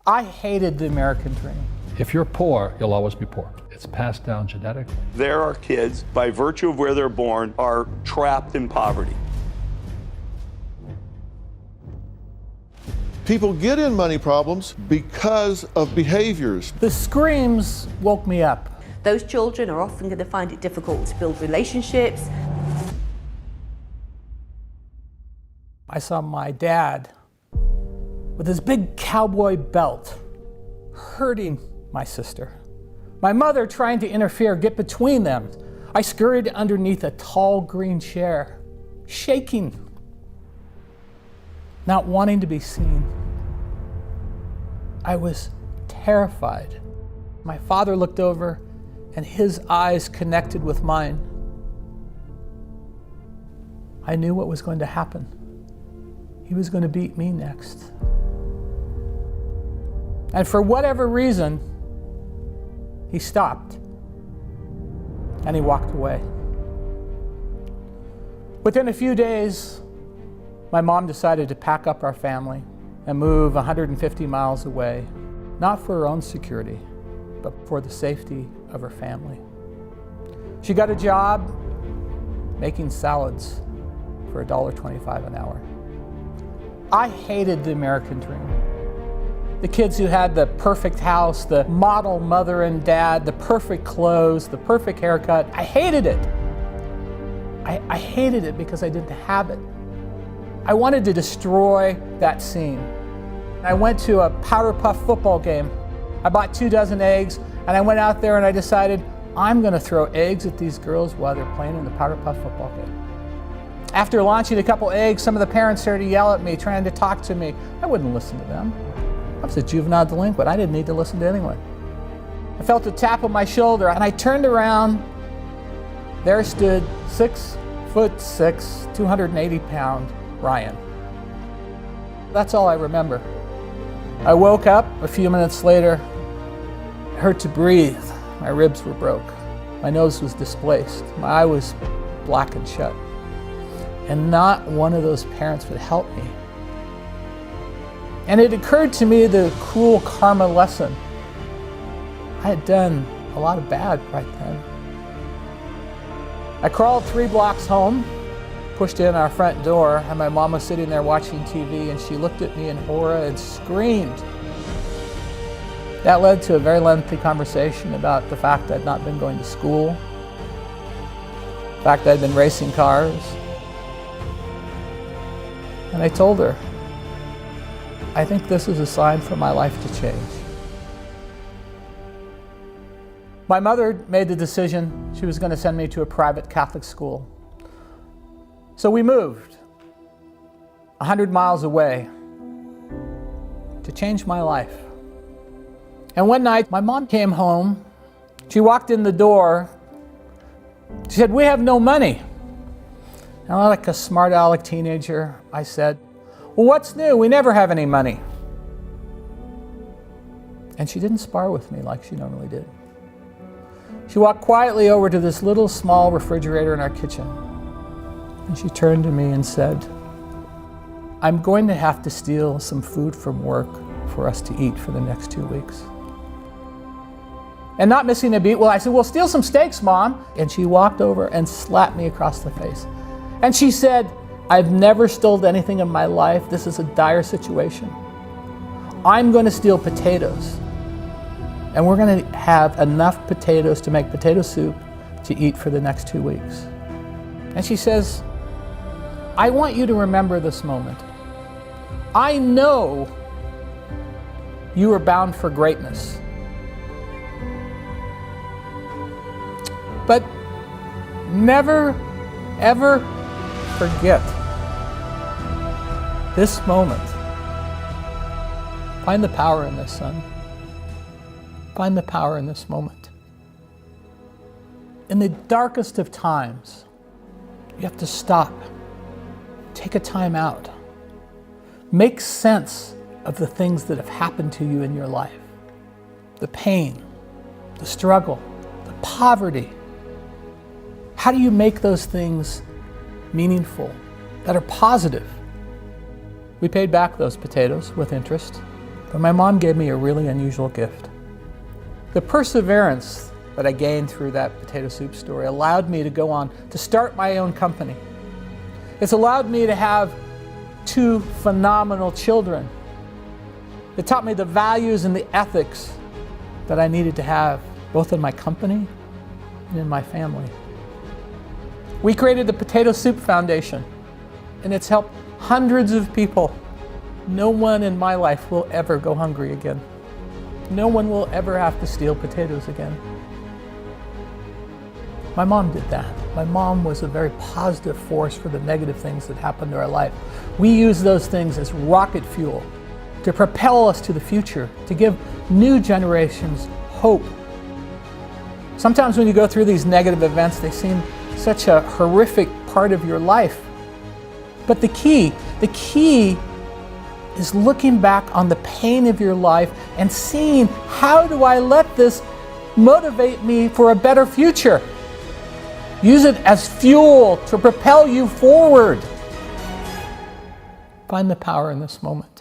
I hated the American dream. If you're poor, you'll always be poor. It's passed down genetically. There are kids, by virtue of where they're born, are trapped in poverty. People get in money problems because of behaviors. The screams woke me up. Those children are often going to find it difficult to build relationships. I saw my dad with his big cowboy belt hurting my sister. My mother trying to interfere, get between them. I scurried underneath a tall green chair, shaking, not wanting to be seen. I was terrified. My father looked over and his eyes connected with mine. I knew what was going to happen. He was going to beat me next. And for whatever reason, he stopped and he walked away. Within a few days, my mom decided to pack up our family and move 150 miles away, not for her own security, but for the safety of her family. She got a job making salads for $1.25 an hour. I hated the American dream. The kids who had the perfect house, the model mother and dad, the perfect clothes, the perfect haircut. I hated it. I hated it because I didn't have it. I wanted to destroy that scene. I went to a powder puff football game. I bought 24 eggs and I went out there and I decided I'm going to throw eggs at these girls while they're playing in the powder puff football game. After launching a couple eggs, some of the parents started to yell at me, trying to talk to me. I wouldn't listen to them. I was a juvenile delinquent. I didn't need to listen to anyone. I felt a tap on my shoulder and I turned around. There stood 6'6", 280-pound Ryan. That's all I remember. I woke up a few minutes later. It hurt to breathe. My ribs were broke. My nose was displaced. My eye was blackened shut. And not one of those parents would help me. And it occurred to me the cruel karma lesson. I had done a lot of bad right then. I crawled 3 blocks home, pushed in our front door, and my mom was sitting there watching TV, and she looked at me in horror and screamed. That led to a very lengthy conversation about the fact I'd not been going to school, the fact I'd been racing cars. And I told her, I think this is a sign for my life to change. My mother made the decision she was going to send me to a private Catholic school. So we moved 100 miles away to change my life. And one night, my mom came home. She walked in the door. She said, "We have no money." And like a smart aleck teenager, I said, "Well, what's new? We never have any money." And she didn't spar with me like she normally did. She walked quietly over to this little small refrigerator in our kitchen. And she turned to me and said, "I'm going to have to steal some food from work for us to eat for the next 2 weeks." And not missing a beat, I said, "Well, steal some steaks, Mom." And she walked over and slapped me across the face. And she said, "I've never stolen anything in my life. This is a dire situation. I'm going to steal potatoes. And we're going to have enough potatoes to make potato soup to eat for the next 2 weeks." And she says, "I want you to remember this moment. I know you are bound for greatness. But never, ever forget this moment. Find the power in this, son. Find the power in this moment. In the darkest of times, you have to stop. Take a time out. Make sense of the things that have happened to you in your life. The pain, the struggle, the poverty. How do you make those things meaningful, that are positive?" We paid back those potatoes with interest. But my mom gave me a really unusual gift. The perseverance that I gained through that potato soup story allowed me to go on to start my own company. It's allowed me to have 2 phenomenal children. It taught me the values and the ethics that I needed to have, both in my company and in my family. We created the Potato Soup Foundation, and it's helped hundreds of people. No one in my life will ever go hungry again. No one will ever have to steal potatoes again. My mom did that. My mom was a very positive force for the negative things that happened to our life. We use those things as rocket fuel to propel us to the future, to give new generations hope. Sometimes when you go through these negative events, they seem such a horrific part of your life. But the key is looking back on the pain of your life and seeing, how do I let this motivate me for a better future? Use it as fuel to propel you forward. Find the power in this moment.